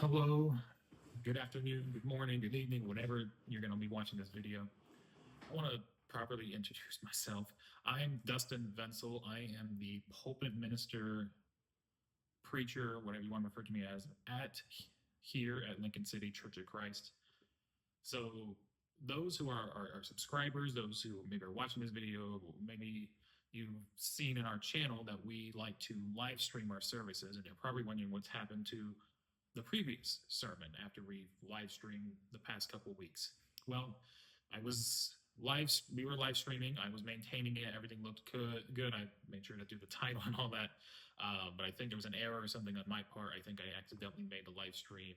Hello, good afternoon, good morning, good evening, whenever you're going to be watching this video. I want to properly introduce myself. I am Dustin Wenzel. I am the pulpit minister, preacher, whatever you want to refer to me as, at here at Lincoln City Church of Christ. So, those who are subscribers, those who maybe are watching this video, maybe you've seen in our channel that we like to live stream our services, and you're probably wondering what's happened to the previous sermon after we live streamed the past couple of weeks. Well, I was we were live streaming. I was maintaining it. Everything looked good. I made sure to do the title and all that. But I think there was an error or something on my part. I think I accidentally made the live stream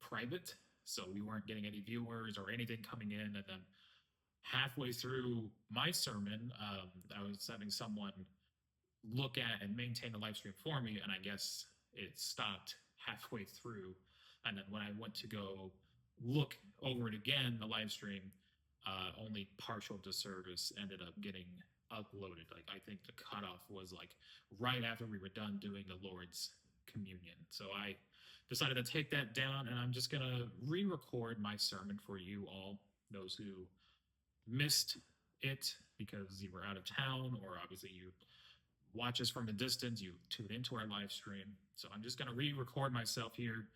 private. So we weren't getting any viewers or anything coming in. And then halfway through my sermon, I was having someone look at and maintain the live stream for me. And I guess it stopped halfway through. And then when I went to go look over it again, the live stream, only partial of the service ended up getting uploaded. Like I think the cutoff was like right after we were done doing the Lord's communion. So I decided to take that down, and I'm just gonna re-record my sermon for you all, those who missed it because you were out of town, or obviously you watch us from a distance, you tune into our live stream. So I'm just going to re-record myself here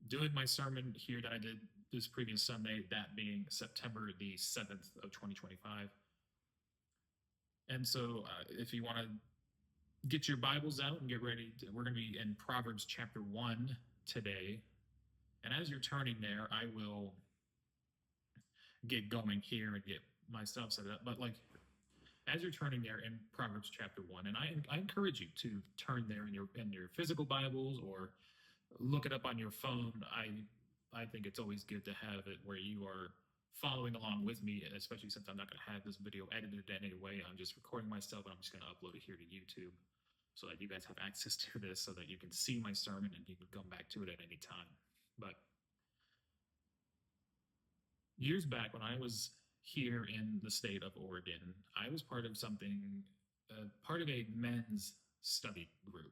doing my sermon here that I did this previous Sunday, that being September the 7th of 2025. And so if you want to get your Bibles out and get ready, we're going to be in Proverbs chapter 1 today. And as you're turning there, I will get going here and get myself set up. But like as you're turning there in Proverbs chapter 1, and I encourage you to turn there in your physical Bibles or look it up on your phone. I think it's always good to have it where you are following along with me, especially since I'm not going to have this video edited anyway. I'm just recording myself, and I'm just going to upload it here to YouTube so that you guys have access to this, so that you can see my sermon and you can come back to it at any time. But years back when I was here in the state of Oregon, I was part of part of a men's study group.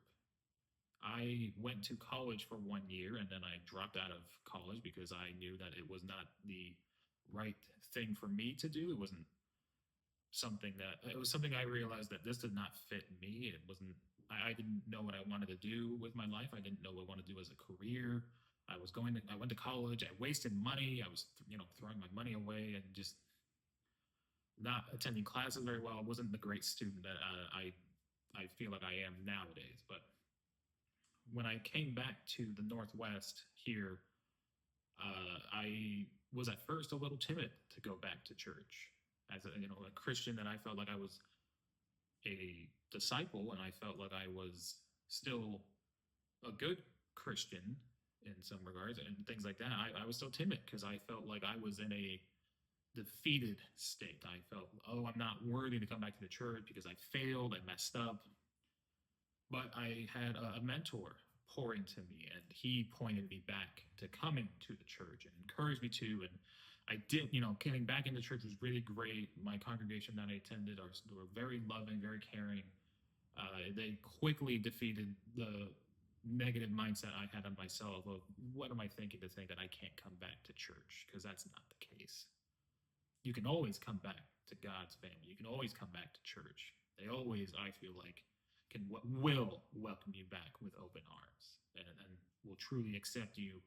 I went to college for 1 year, and then I dropped out of college because I knew that it was not the right thing for me to do. It was something I realized that this did not fit me. I didn't know what I wanted to do with my life. I didn't know what I wanted to do as a career. I went to college. I wasted money. I was, throwing my money away and just not attending classes very well. I wasn't the great student that I feel like I am nowadays. But when I came back to the Northwest here, I was at first a little timid to go back to church as a Christian, that I felt like I was a disciple, and I felt like I was still a good Christian in some regards and things like that. I was so timid because I felt like I was in a defeated state. I felt, oh, I'm not worthy to come back to the church because I failed, I messed up. But I had a mentor pour into me, and he pointed me back to coming to the church and encouraged me to. And I did, getting back into church was really great. My congregation that I attended were very loving, very caring. They quickly defeated the negative mindset I had on myself of what am I thinking to think that I can't come back to church, because that's not the case. You can always come back to God's family. You can always come back to church. They always, I feel like, will welcome you back with open arms, and will truly accept you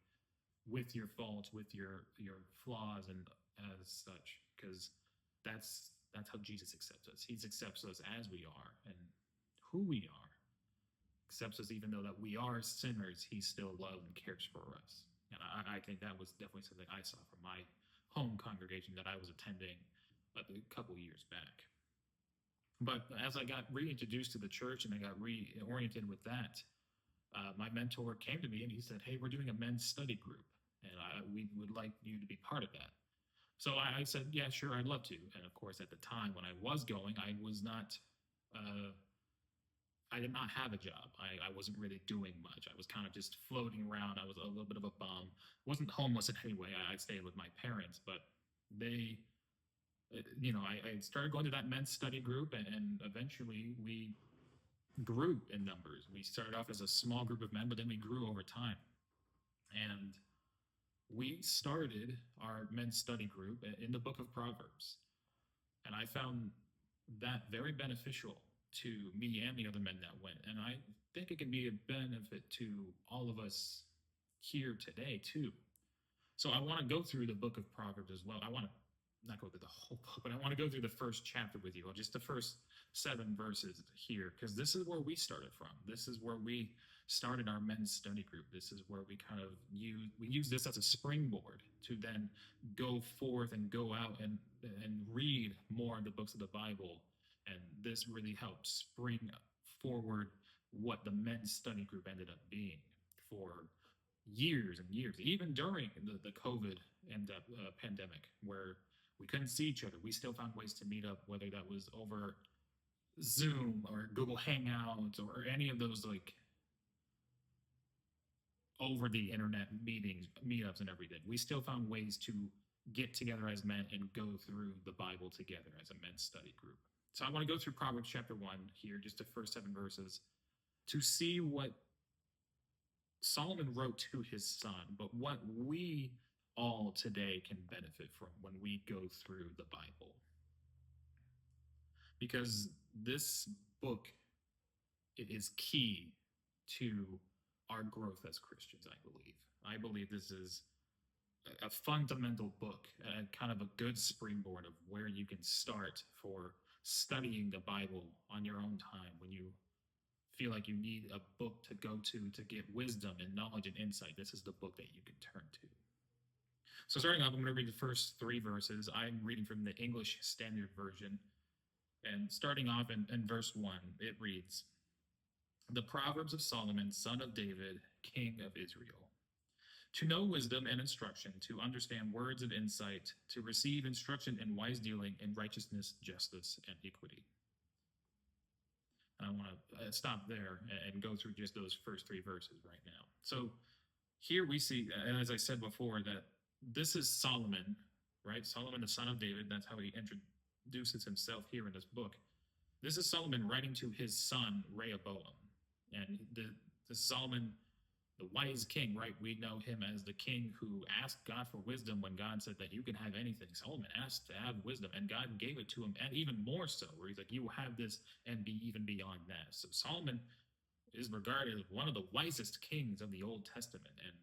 with your faults, with your flaws, and as such, because that's how Jesus accepts us. He accepts us as we are and who we are. Accepts us even though that we are sinners. He still loves and cares for us. And I think that was definitely something I saw from my home congregation that I was attending a couple years back. But as I got reintroduced to the church and I got reoriented with that, my mentor came to me and he said, "Hey, we're doing a men's study group, and we would like you to be part of that." So I said, "Yeah, sure, I'd love to." And of course, at the time when I was going, I did not have a job. I wasn't really doing much. I was kind of just floating around. I was a little bit of a bum. Wasn't homeless in any way. I stayed with my parents, but they, I started going to that men's study group, and eventually we grew in numbers. We started off as a small group of men, but then we grew over time. And we started our men's study group in the book of Proverbs. And I found that very beneficial to me and the other men that went. And I think it can be a benefit to all of us here today, too. So I want to go through the book of Proverbs as well. I want to not go through the whole book, but I want to go through the first chapter with you, just the first 7 verses here, because this is where we started from. This is where we started our men's study group. This is where we kind of use this as a springboard to then go forth and go out and read more of the books of the Bible. And this really helps spring forward what the men's study group ended up being for years and years, even during the COVID and pandemic, where we couldn't see each other. We still found ways to meet up, whether that was over Zoom or Google Hangouts or any of those like over the internet meetings, meetups, and everything. We still found ways to get together as men and go through the Bible together as a men's study group. So I want to go through Proverbs chapter 1 here, just the first 7 verses, to see what Solomon wrote to his son, but what we all today can benefit from when we go through the Bible. Because this book, it is key to our growth as Christians, I believe. I believe this is a fundamental book and kind of a good springboard of where you can start for studying the Bible on your own time when you feel like you need a book to go to get wisdom and knowledge and insight. This is the book that you can turn to. So starting off, I'm going to read the first 3 verses. I'm reading from the English Standard Version. And starting off in verse 1, it reads, "The Proverbs of Solomon, son of David, king of Israel. To know wisdom and instruction, to understand words of insight, to receive instruction in wise dealing, in righteousness, justice, and equity." And I want to stop there and go through just those first 3 verses right now. So here we see, and as I said before, that this is Solomon, right? Solomon, the son of David. That's how he introduces himself here in this book. This is Solomon writing to his son, Rehoboam. And the Solomon, the wise king, right? We know him as the king who asked God for wisdom when God said that you can have anything. Solomon asked to have wisdom, and God gave it to him, and even more so, where he's like, you will have this and be even beyond that. So Solomon is regarded as one of the wisest kings of the Old Testament, and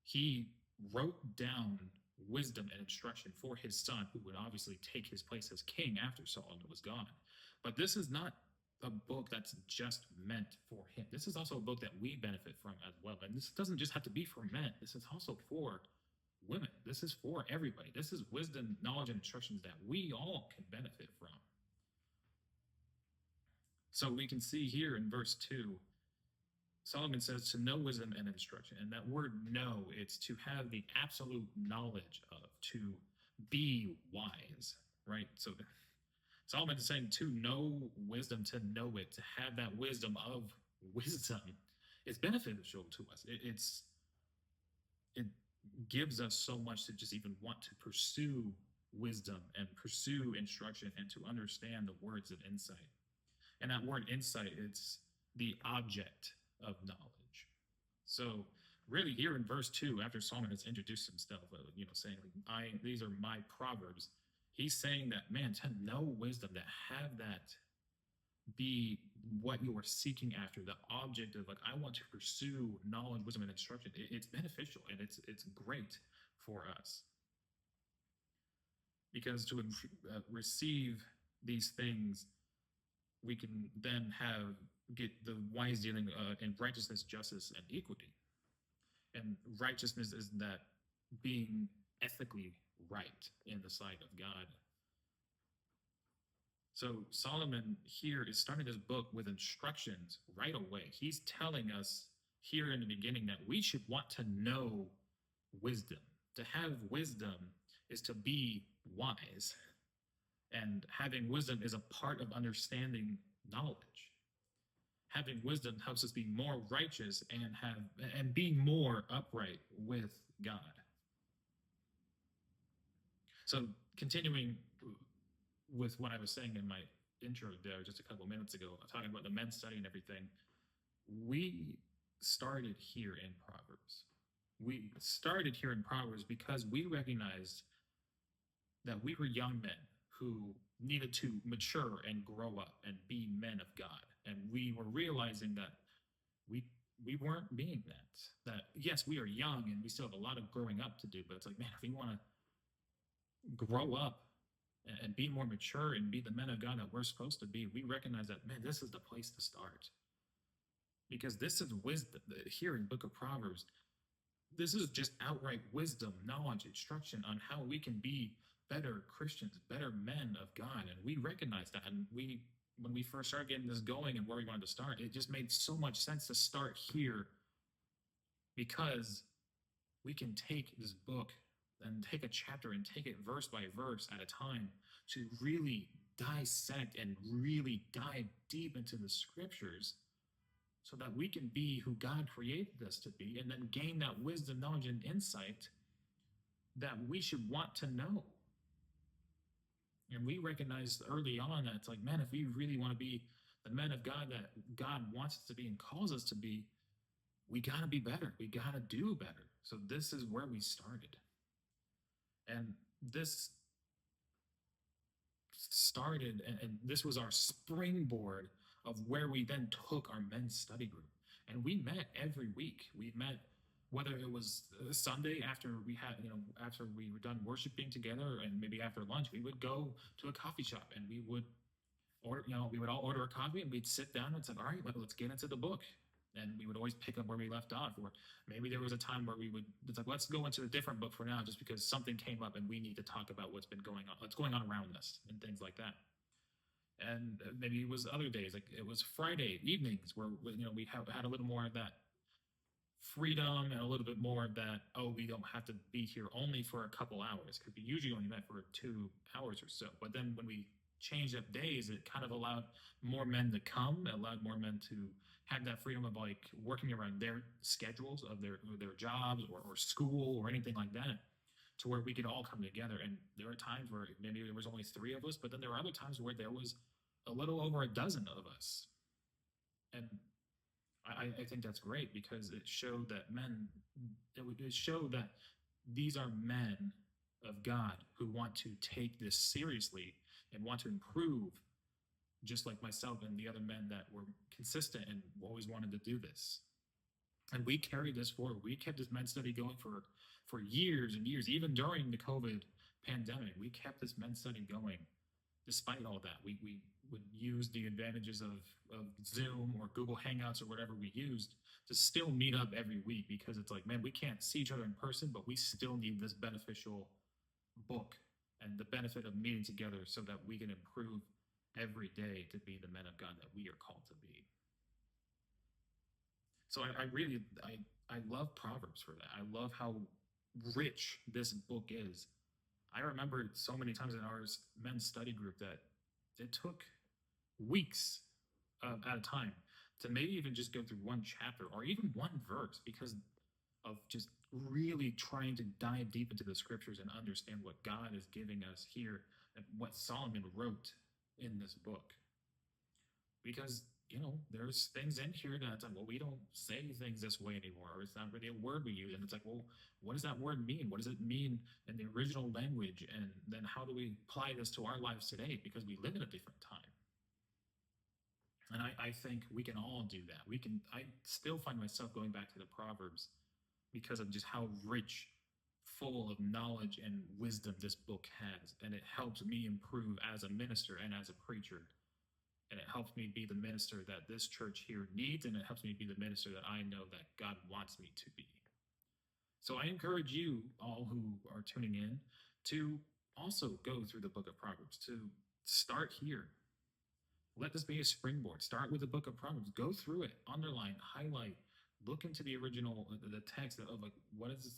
he wrote down wisdom and instruction for his son, who would obviously take his place as king after Solomon was gone. But this is not a book that's just meant for him. This is also a book that we benefit from as well. And this doesn't just have to be for men. This is also for women. This is for everybody. This is wisdom, knowledge, and instructions that we all can benefit from. So we can see here in verse 2, Solomon says to know wisdom and instruction. And that word know, it's to have the absolute knowledge of, to be wise, right? So Solomon is saying to know wisdom, to know it, to have that wisdom of wisdom is beneficial to us. It gives us so much to just even want to pursue wisdom and pursue instruction and to understand the words of insight. And that word insight, it's the object of knowledge. So really here in verse 2, after Solomon has introduced himself, saying, these are my proverbs, he's saying that, man, to know wisdom, to have that be what you are seeking after, the object of, like, I want to pursue knowledge, wisdom, and instruction. It's beneficial, and it's great for us. Because to receive these things, we can then get the wise dealing in righteousness, justice, and equity. And righteousness is that being ethically right in the sight of God. So Solomon here is starting his book with instructions right away. He's telling us here in the beginning that we should want to know wisdom. To have wisdom is to be wise. And having wisdom is a part of understanding knowledge. Having wisdom helps us be more righteous and be more upright with God. So continuing with what I was saying in my intro there just a couple minutes ago, talking about the men's study and everything, we started here in Proverbs. we started here in Proverbs because we recognized that we were young men who needed to mature and grow up and be men of God. And we were realizing that we we weren't being that. That yes, we are young and we still have a lot of growing up to do, but it's like, man, if we want to grow up and be more mature and be the men of God that we're supposed to be, we recognize that, man, this is the place to start. Because this is wisdom here in Book of Proverbs. This is just outright wisdom, knowledge, instruction on how we can be better Christians, better men of God. And we recognize that. And when we first started getting this going and where we wanted to start, it just made so much sense to start here because we can take this book and take a chapter and take it verse by verse at a time to really dissect and really dive deep into the scriptures so that we can be who God created us to be and then gain that wisdom, knowledge, and insight that we should want to know. And we recognized early on that it's like, man, if we really want to be the men of God that God wants us to be and calls us to be, we got to be better. We got to do better. So this is where we started. And this started, and this was our springboard of where we then took our men's study group. And we met every week. We met whether it was Sunday after we had, after we were done worshiping together, and maybe after lunch, we would go to a coffee shop and we would order, we would all order a coffee and we'd sit down and it's like, all right, let's get into the book. And we would always pick up where we left off. Or maybe there was a time where it's like, let's go into a different book for now, just because something came up and we need to talk about what's going on around us and things like that. And maybe it was other days, like it was Friday evenings where, we had a little more of that freedom and a little bit more of that, we don't have to be here only for a couple hours, because we usually only met for 2 hours or so. But then when we changed up days, it kind of allowed more men to come, it allowed more men to have that freedom of like working around their schedules of their jobs or school or anything like that, to where we could all come together. And there were times where maybe there was only 3 of us, but then there were other times where there was a little over a dozen of us. And I think that's great because it showed that it showed that these are men of God who want to take this seriously and want to improve, just like myself and the other men that were consistent and always wanted to do this. And we carried this forward. We kept this men's study going for years and years, even during the COVID pandemic. We kept this men's study going despite all that. We would use the advantages of Zoom or Google Hangouts or whatever we used to still meet up every week, because it's like, man, we can't see each other in person, but we still need this beneficial book and the benefit of meeting together so that we can improve every day to be the men of God that we are called to be. So I love Proverbs for that. I love how rich this book is. I remember so many times in our men's study group that it took weeks at a time to maybe even just go through one chapter or even one verse, because of just really trying to dive deep into the scriptures and understand what God is giving us here and what Solomon wrote in this book. Because there's things in here that's like, well, we don't say things this way anymore, or it's not really a word we use. And it's like, well, what does that word mean? What does it mean in the original language? And then how do we apply this to our lives today? Because we live in a different time. And I think we can all do that. I still find myself going back to the Proverbs because of just how rich, full of knowledge and wisdom this book has. And it helps me improve as a minister and as a preacher. And it helps me be the minister that this church here needs, and it helps me be the minister that I know that God wants me to be. So I encourage you all who are tuning in to also go through the book of Proverbs, to start here. Let this be a springboard. Start with the book of Proverbs. Go through it, underline, highlight, look into the original, the text of like, what is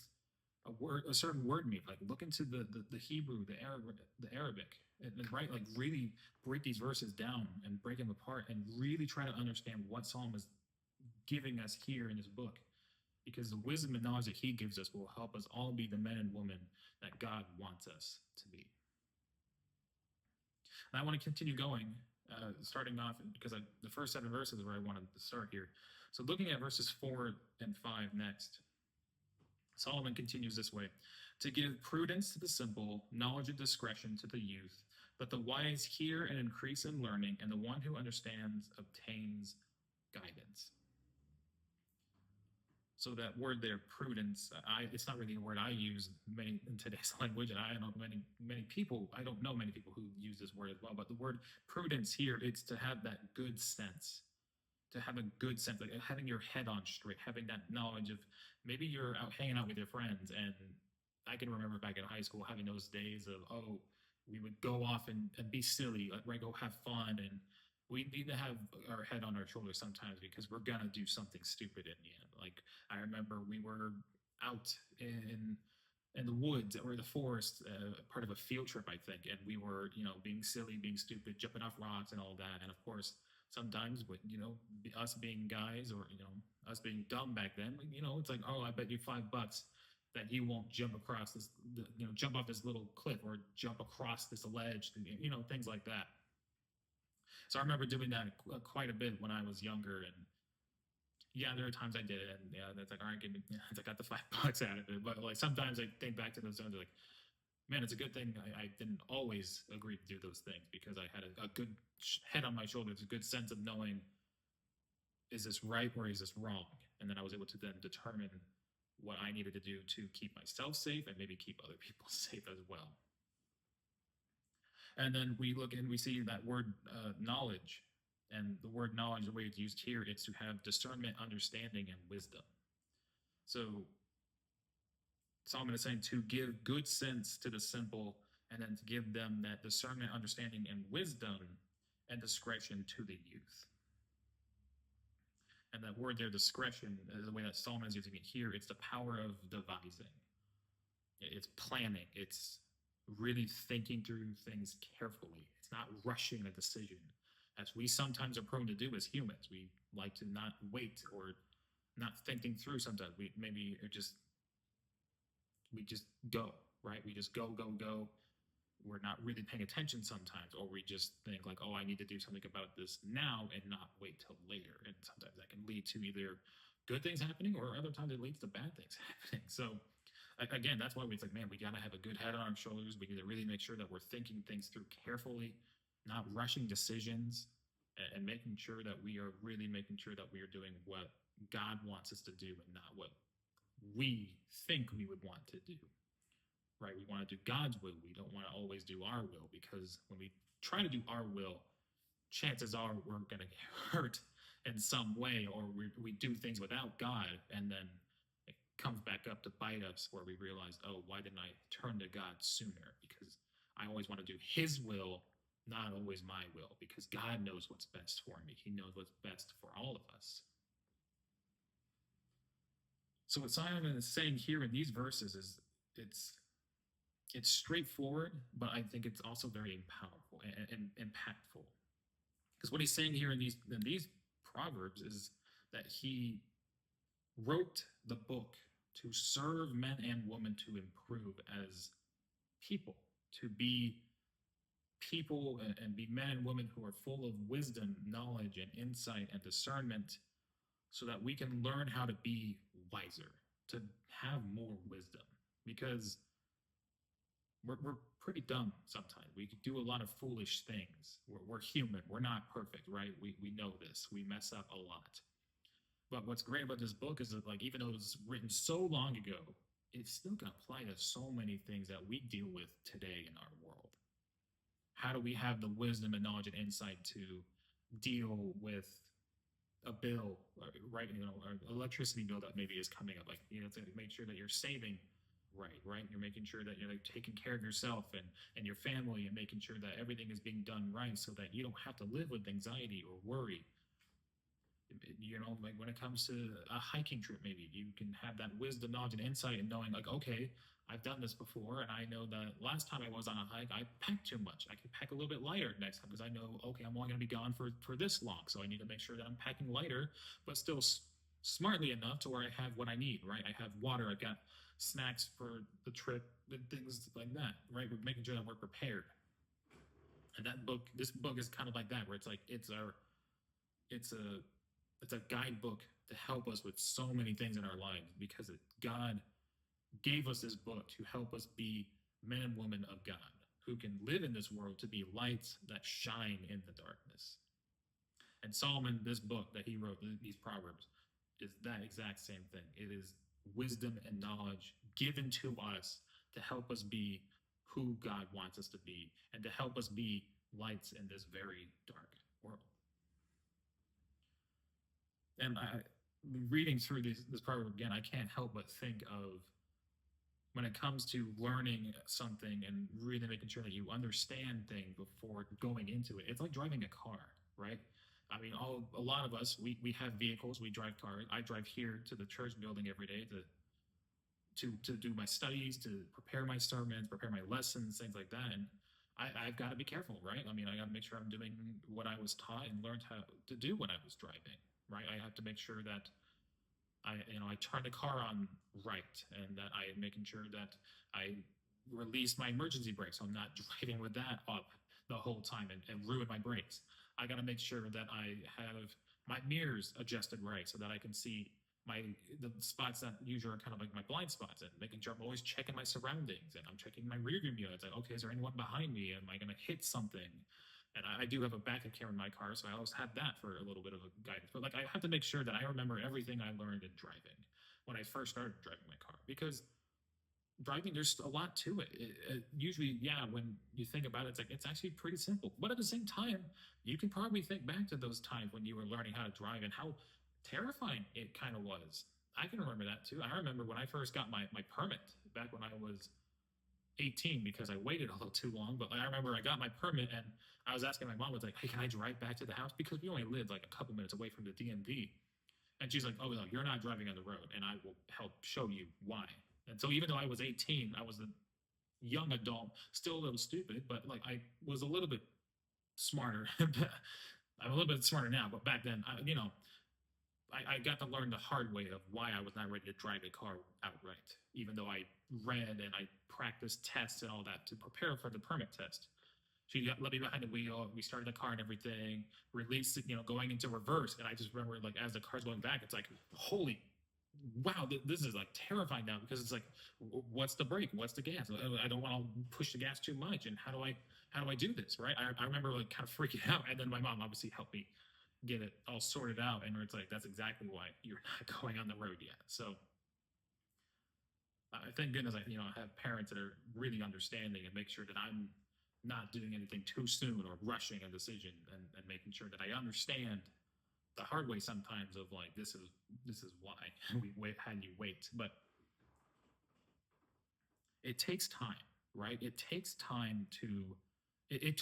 a certain word mean? Like, look into the Hebrew, the Arabic, and right, like really break these verses down and break them apart and really try to understand what Solomon is giving us here in this book, because the wisdom and knowledge that he gives us will help us all be the men and women that God wants us to be. And I want to continue going, starting off because the first 7 verses where I wanted to start here. So looking at verses 4 and 5 next. Solomon continues this way: to give prudence to the simple, knowledge and discretion to the youth. Let the wise hear and increase in learning, and the one who understands obtains guidance. So that word there, prudence, it's not really a word I use many in today's language, and I don't know many people. I don't know many people who use this word as well. But the word prudence here, it's to have that good sense, to have a good sense, like having your head on straight, having that knowledge of maybe you're out hanging out with your friends. And I can remember back in high school having those days of, oh, we would go off and be silly, like right, go have fun. And we need to have our head on our shoulders sometimes because we're gonna do something stupid in the end. Like I remember we were out in the woods or the forest, part of a field trip, I think, and we were, being silly, being stupid, jumping off rocks and all that. And of course, sometimes with us being guys, or us being dumb back then, it's like, oh, I bet you $5 that you won't jump across jump off this little cliff or jump across this ledge, things like that. So I remember doing that quite a bit when I was younger. And yeah, there are times I did it, and yeah, that's like, all right, give me, I got the $5 out of it. But like sometimes I think back to those times, like, man, it's a good thing I didn't always agree to do those things, because I had a good head on my shoulders, a good sense of knowing, is this right or is this wrong? And then I was able to then determine what I needed to do to keep myself safe and maybe keep other people safe as well. And then we look and we see that word knowledge. And the word knowledge, the way it's used here, it's to have discernment, understanding, and wisdom. So Solomon is saying to give good sense to the simple, and then to give them that discernment, understanding, and wisdom and discretion to the youth. And that word there, discretion, the way that Solomon is using it here, it's the power of devising. It's planning. It's really thinking through things carefully. It's not rushing a decision, as we sometimes are prone to do as humans. We like to not wait or not thinking through. Sometimes we just go, right? We just go, go, go. We're not really paying attention sometimes, or we just think like, oh, I need to do something about this now and not wait till later. And sometimes that can lead to either good things happening, or other times it leads to bad things happening. So again, that's why it's like, man, we got to have a good head on our shoulders. We need to really make sure that we're thinking things through carefully, not rushing decisions, and making sure that we are really making sure that we are doing what God wants us to do and not what we think we would want to do, right? We want to do God's will. We don't want to always do our will, because when we try to do our will, chances are we're going to get hurt in some way, or we do things without God, and then it comes back up to bite us, where we realize, oh, why didn't I turn to God sooner? Because I always want to do His will, not always my will, because God knows what's best for me. He knows what's best for all of us. So what Simon is saying here in these verses is it's straightforward, but I think it's also very powerful and impactful. Because what he's saying here in these proverbs is that he wrote the book to serve men and women to improve as people, to be people and be men and women who are full of wisdom, knowledge, and insight and discernment, so that we can learn how to be wiser, to have more wisdom. Because we're pretty dumb sometimes. We do a lot of foolish things. We're human. We're not perfect, right? We know this. We mess up a lot. But what's great about this book is that, like, even though it was written so long ago, it still can apply to so many things that we deal with today in our world. How do we have the wisdom and knowledge and insight to deal with a bill, right? Or electricity bill that maybe is coming up, like, to make sure that you're saving right. You're making sure that you're like taking care of yourself and your family, and making sure that everything is being done right, so that you don't have to live with anxiety or worry. Like when it comes to a hiking trip, maybe you can have that wisdom, knowledge, and insight, and knowing like, okay, I've done this before, and I know that last time I was on a hike, I packed too much. I can pack a little bit lighter next time, because I know, okay, I'm only going to be gone for this long, so I need to make sure that I'm packing lighter, but still smartly enough to where I have what I need, right? I have water, I've got snacks for the trip, and things like that, right? We're making sure that we're prepared. And this book is kind of like that, where it's like it's a guidebook to help us with so many things in our lives, because God gave us this book to help us be men and women of God who can live in this world to be lights that shine in the darkness. And Solomon, this book that he wrote, these Proverbs, is that exact same thing. It is wisdom and knowledge given to us to help us be who God wants us to be and to help us be lights in this very dark world. And reading through this proverb again, I can't help but think of when it comes to learning something and really making sure that you understand things before going into it. It's like driving a car, right? I mean, a lot of us, we have vehicles, we drive cars. I drive here to the church building every day to do my studies, to prepare my sermons, prepare my lessons, things like that. And I've got to be careful, right? I mean, I got to make sure I'm doing what I was taught and learned how to do when I was driving, right? I have to make sure that I turn the car on right, and that I am making sure that I release my emergency brakes, so I'm not driving with that up the whole time and ruin my brakes. I got to make sure that I have my mirrors adjusted right so that I can see my the spots that usually are kind of like my blind spots, and making sure I'm always checking my surroundings and I'm checking my rear view mirror. It's like, okay, is there anyone behind me? Am I going to hit something? And I do have a backup camera in my car, so I always have that for a little bit of a guidance. But like, I have to make sure that I remember everything I learned in driving when I first started driving my car, because driving, there's a lot to it. Usually, yeah, when you think about it, it's like it's actually pretty simple. But at the same time, you can probably think back to those times when you were learning how to drive and how terrifying it kind of was. I can remember that too. I remember when I first got my permit back when I was 18, because I waited a little too long. But I remember I got my permit and I was asking my mom, was like, hey, can I drive back to the house? Because we only lived like a couple minutes away from the DMV. And she's like, oh, no, you're not driving on the road, and I will help show you why. And so even though I was 18, I was a young adult, still a little stupid, but like I was a little bit smarter. I'm a little bit smarter now, but back then, I got to learn the hard way of why I was not ready to drive a car outright, even though I read and I practiced tests and all that to prepare for the permit test. She let me behind the wheel. We started the car and everything, released it, going into reverse. And I just remember, like, as the car's going back, it's like, holy, wow, this is like terrifying now, because it's like, what's the brake? What's the gas? I don't want to push the gas too much. And how do I do this? Right. I remember like kind of freaking out. And then my mom obviously helped me get it all sorted out. And it's like, that's exactly why you're not going on the road yet. So thank goodness I have parents that are really understanding and make sure that I'm not doing anything too soon or rushing a decision, and making sure that I understand the hard way sometimes of like, this is why had you wait. But it takes time, right? It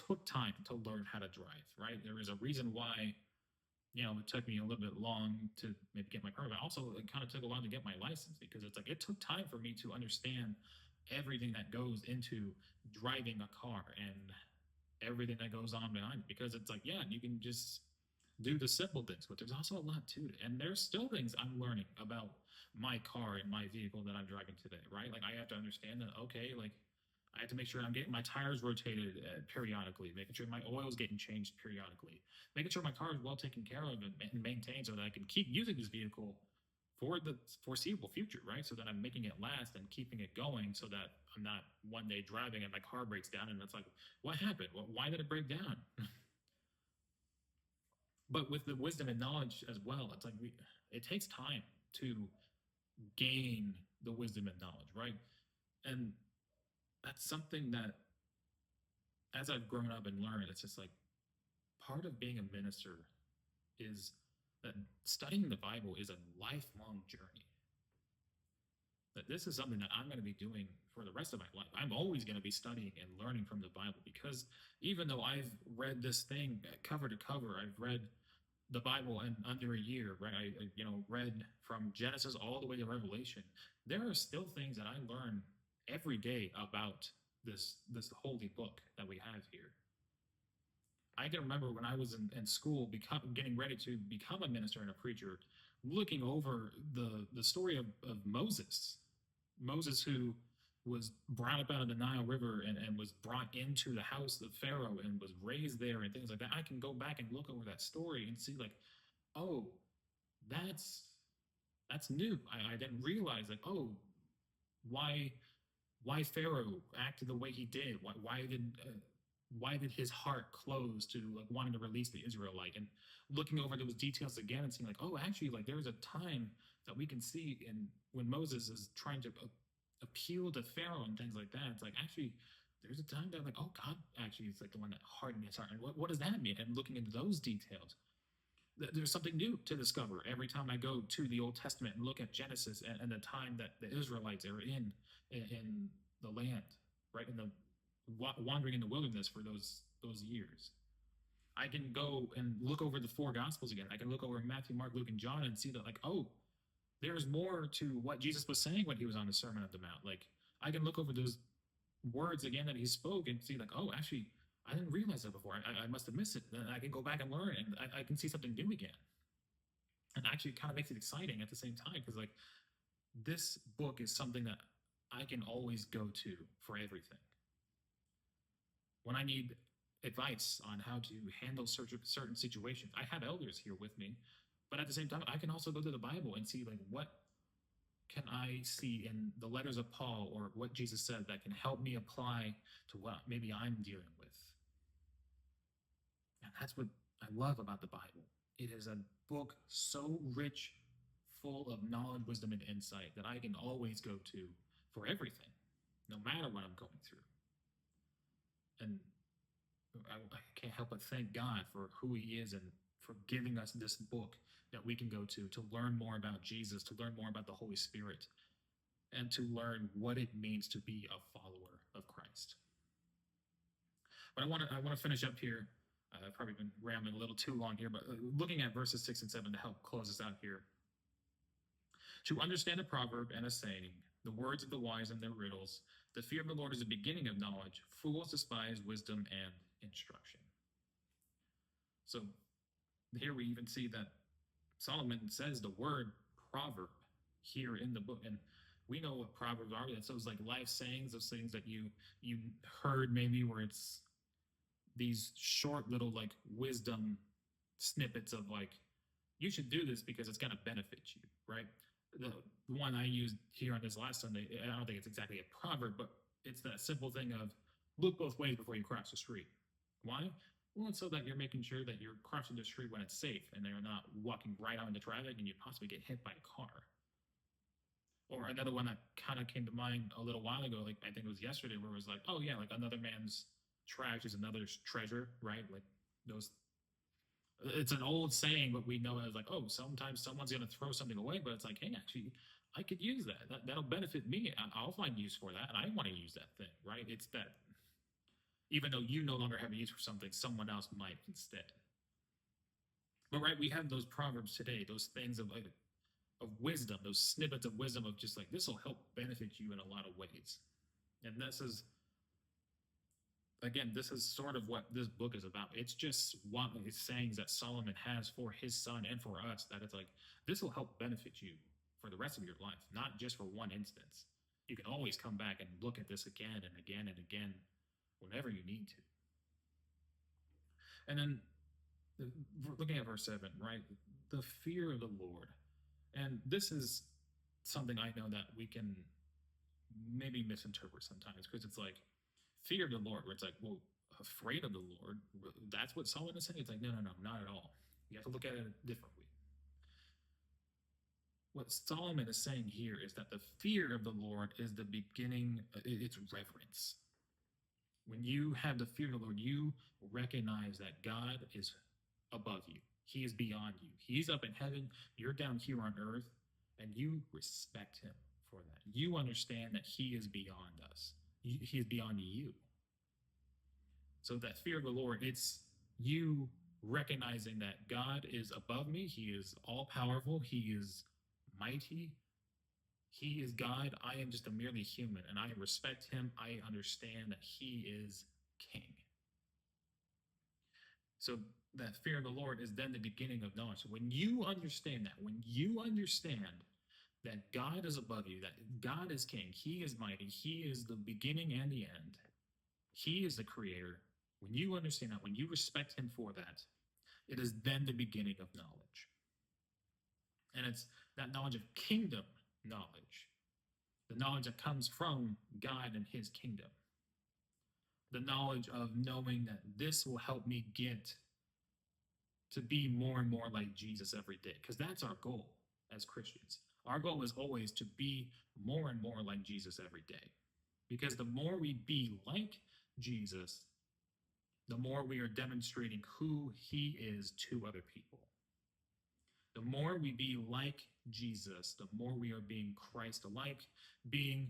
took time to learn how to drive, right? There is a reason why it took me a little bit long to maybe get my permit. Also, it kind of took a while to get my license, because it's like it took time for me to understand everything that goes into driving a car and everything that goes on behind it. Because it's like, yeah, you can just do the simple things, but there's also a lot to it. And there's still things I'm learning about my car and my vehicle that I'm driving today, right? Like, I have to understand that, okay, like, I have to make sure I'm getting my tires rotated periodically, making sure my oil is getting changed periodically, making sure my car is well taken care of and maintained, so that I can keep using this vehicle for the foreseeable future, right? So that I'm making it last and keeping it going, so that I'm not one day driving and my car breaks down and it's like, what happened? Why did it break down? But with the wisdom and knowledge as well, it's like it takes time to gain the wisdom and knowledge, right? And that's something that, as I've grown up and learned, it's just like part of being a minister is that studying the Bible is a lifelong journey. That this is something that I'm going to be doing for the rest of my life. I'm always going to be studying and learning from the Bible, because even though I've read this thing cover to cover, I've read the Bible in under a year, right? I read from Genesis all the way to Revelation. There are still things that I learn every day about this holy book that we have here. I can remember when I was in school, getting ready to become a minister and a preacher, looking over the story of Moses. Moses, who was brought up out of the Nile River and was brought into the house of Pharaoh and was raised there and things like that. I can go back and look over that story and see, like, oh, that's new. I didn't realize, like, oh, why Pharaoh acted the way he did. Why did his heart close to like wanting to release the Israelite, and looking over those details again and seeing like, oh, actually, like there was a time that we can see in when Moses is trying to appeal to Pharaoh and things like that. It's like actually there's a time that like, oh, God actually is like the one that hardened his heart, and what does that mean? And looking into those details, there's something new to discover every time I go to the Old Testament and look at Genesis and the time that the Israelites are in the land, right, in the wandering in the wilderness for those years. I can go and look over the four Gospels again. I can look over Matthew, Mark, Luke, and John and see that like, oh, there's more to what Jesus was saying when he was on the Sermon on the Mount. Like I can look over those words again that he spoke and see like, oh, actually, I didn't realize that before. I must have missed it. Then I can go back and learn, and I can see something new again. And actually, it kind of makes it exciting at the same time because like this book is something that I can always go to for everything. When I need advice on how to handle certain situations, I have elders here with me, but at the same time, I can also go to the Bible and see like what can I see in the letters of Paul or what Jesus said that can help me apply to what maybe I'm dealing with. And that's what I love about the Bible. It is a book so rich, full of knowledge, wisdom, and insight that I can always go to for everything, no matter what I'm going through. And I can't help but thank God for who He is and for giving us this book that we can go to learn more about Jesus, to learn more about the Holy Spirit, and to learn what it means to be a follower of Christ. But I want to finish up here. I've probably been rambling a little too long here, but looking at verses 6 and 7 to help close us out here. To understand a proverb and a saying, the words of the wise and their riddles, the fear of the Lord is the beginning of knowledge. Fools despise wisdom and instruction. So here we even see that Solomon says the word proverb here in the book, and we know what proverbs are. It's those like life sayings, those things that you heard maybe where it's these short little like wisdom snippets of like, you should do this because it's going to benefit you, right? The one I used here on this last Sunday, I don't think it's exactly a proverb, but it's that simple thing of look both ways before you cross the street. Why? Well, it's so that you're making sure that you're crossing the street when it's safe and they're not walking right out into traffic and you possibly get hit by a car. Or another one that kind of came to mind a little while ago, like I think it was yesterday, where it was like, oh yeah, like another man's trash is another's treasure, right? Like those, it's an old saying, but we know as like, oh, sometimes someone's going to throw something away, but it's like, hey, actually, I could use that. That'll benefit me. I'll find use for that, and I want to use that thing, right? It's that even though you no longer have a use for something, someone else might instead. But right, we have those proverbs today, those things of like of wisdom, those snippets of wisdom of just like this will help benefit you in a lot of ways. And this is again, this is sort of what this book is about. It's just one of his sayings that Solomon has for his son and for us, that it's like this will help benefit you for the rest of your life, not just for one instance. You can always come back and look at this again and again and again whenever you need to. And then looking at verse 7, right? The fear of the Lord. And this is something I know that we can maybe misinterpret sometimes, because it's like fear of the Lord, where it's like, well, afraid of the Lord. That's what Solomon is saying. It's like, no, not at all. You have to look at it differently. What Solomon is saying here is that the fear of the Lord is the beginning, it's reverence. When you have the fear of the Lord, you recognize that God is above you. He is beyond you. He's up in heaven. You're down here on earth, and you respect him for that. You understand that he is beyond us. He is beyond you. So that fear of the Lord, it's you recognizing that God is above me. He is all powerful. He is mighty. He is God. I am just a merely human, and I respect him. I understand that he is king. So that fear of the Lord is then the beginning of knowledge. So when you understand that God is above you, that God is king, he is mighty, he is the beginning and the end, he is the creator. When you understand that, when you respect him for that, it is then the beginning of knowledge. And it's that knowledge of kingdom knowledge, the knowledge that comes from God and his kingdom, the knowledge of knowing that this will help me get to be more and more like Jesus every day, because that's our goal as Christians. Our goal is always to be more and more like Jesus every day, because the more we be like Jesus, the more we are demonstrating who he is to other people. The more we be like Jesus, the more we are being Christ alike, being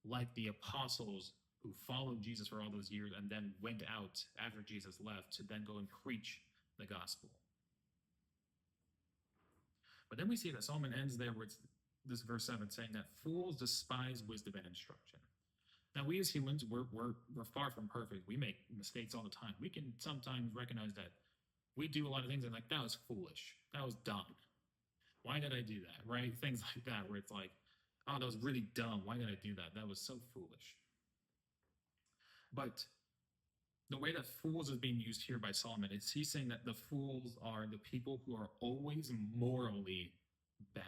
like the apostles who followed Jesus for all those years and then went out after Jesus left to then go and preach the gospel. But then we see that Solomon ends there with this verse 7 saying that fools despise wisdom and instruction. Now, we as humans, we're far from perfect. We make mistakes all the time. We can sometimes recognize that we do a lot of things and like, that was foolish. That was dumb. Why did I do that? Right? Things like that, where it's like, oh, that was really dumb. Why did I do that? That was so foolish. But the way that fools is being used here by Solomon is he's saying that the fools are the people who are always morally bad.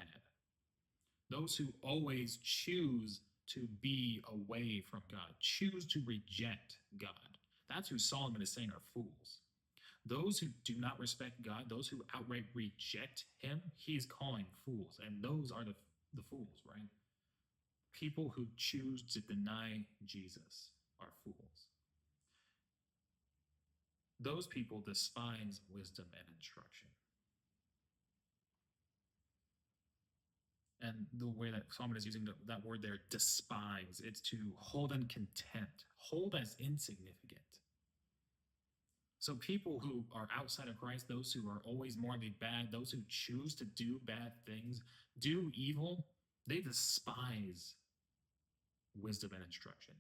Those who always choose to be away from God, choose to reject God. That's who Solomon is saying are fools. Those who do not respect God, those who outright reject him, he's calling fools. And those are the fools, right? People who choose to deny Jesus are fools. Those people despise wisdom and instruction. And the way that Solomon is using that word there, despise, it's to hold in contempt, hold as insignificant. So people who are outside of Christ, those who are always morally bad, those who choose to do bad things, do evil, they despise wisdom and instruction.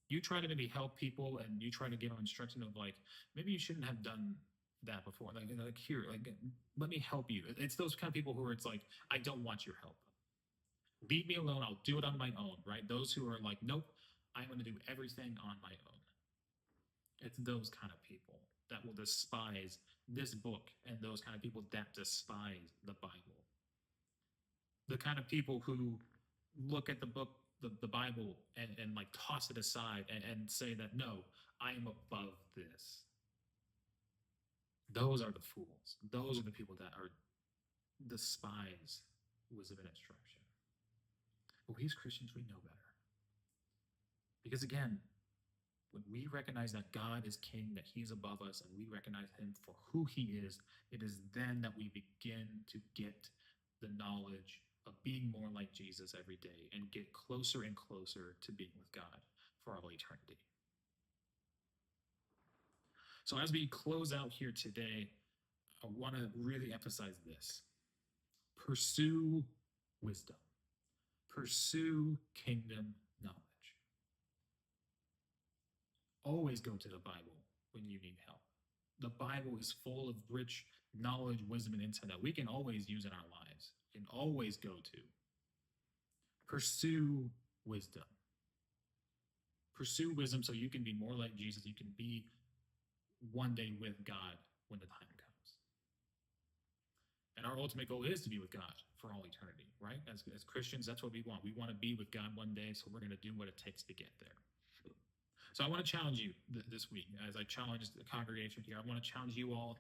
You try to maybe help people and you try to give them instruction of like, maybe you shouldn't have done that before. Like here, like, let me help you. It's those kind of people who are, it's like, I don't want your help. Leave me alone. I'll do it on my own, right? Those who are like, nope, I'm going to do everything on my own. It's those kind of people that will despise this book and those kind of people that despise the Bible. The kind of people who look at the book, the Bible, and like toss it aside and say that, no, I am above this. Those are the fools. Those are the people that are despise wisdom and instruction. But we as Christians, we know better. Because again, when we recognize that God is king, that he's above us, and we recognize him for who he is, it is then that we begin to get the knowledge of being more like Jesus every day and get closer and closer to being with God for all eternity. So as we close out here today, I want to really emphasize this. Pursue wisdom. Pursue kingdom knowledge. Always go to the Bible when you need help. The Bible is full of rich knowledge, wisdom, and insight that we can always use in our lives, can always go to. Pursue wisdom. Pursue wisdom so you can be more like Jesus. You can be one day with God when the time comes. And our ultimate goal is to be with God for all eternity, right? As Christians, that's what we want. We want to be with God one day, so we're going to do what it takes to get there. So I want to challenge you this week, as I challenge the congregation here. I want to challenge you all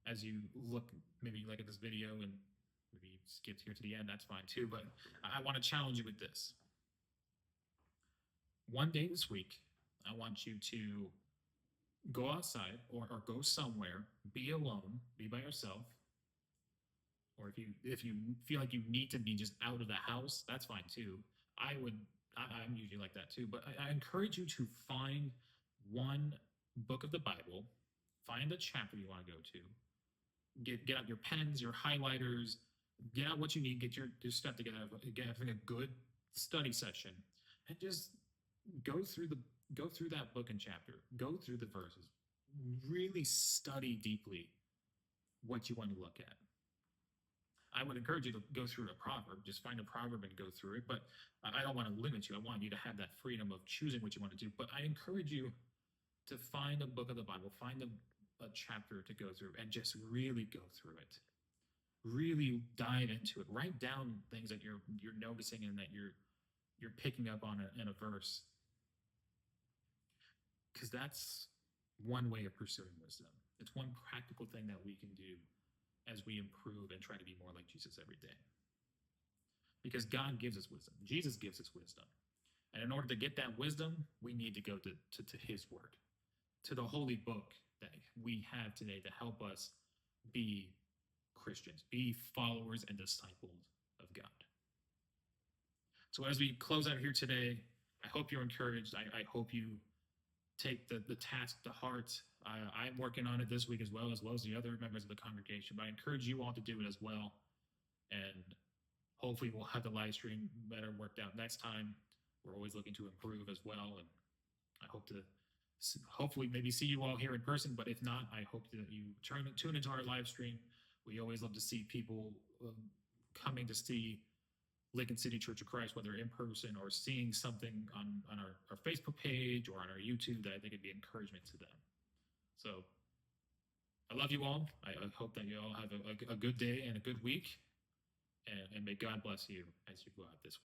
as you look, maybe you look at this video and maybe you skipped here to the end, that's fine too. But I want to challenge you with this. One day this week, I want you to go outside or go somewhere, be alone, be by yourself. Or if you feel like you need to be just out of the house, that's fine too. I'm usually like that too, but I encourage you to find one book of the Bible, find a chapter you want to go to, get out your pens, your highlighters, get out what you need, get your stuff together, get a good study session, and just go through that book and chapter, go through the verses, really study deeply what you want to look at. I would encourage you to go through a proverb, just find a proverb and go through it. But I don't want to limit you. I want you to have that freedom of choosing what you want to do. But I encourage you to find a book of the Bible, find a chapter to go through and just really go through it. Really dive into it. Write down things that you're noticing and that you're you're picking up on it in a verse, because that's one way of pursuing wisdom. It's one practical thing that we can do as we improve and try to be more like Jesus every day. Because God gives us wisdom. Jesus gives us wisdom. And in order to get that wisdom, we need to go to his word, to the holy book that we have today to help us be Christians, be followers and disciples of God. So as we close out here today, I hope you're encouraged. I hope you take the task to heart. I'm working on it this week as well as the other members of the congregation. But I encourage you all to do it as well. And hopefully we'll have the live stream better worked out next time. We're always looking to improve as well. And I hope to hopefully maybe see you all here in person. But if not, I hope that you tune into our live stream. We always love to see people coming to see Lincoln City Church of Christ, whether in person or seeing something on our Facebook page or on our YouTube that I think would be encouragement to them. So I love you all. I hope that you all have a good day and a good week. And may God bless you as you go out this week.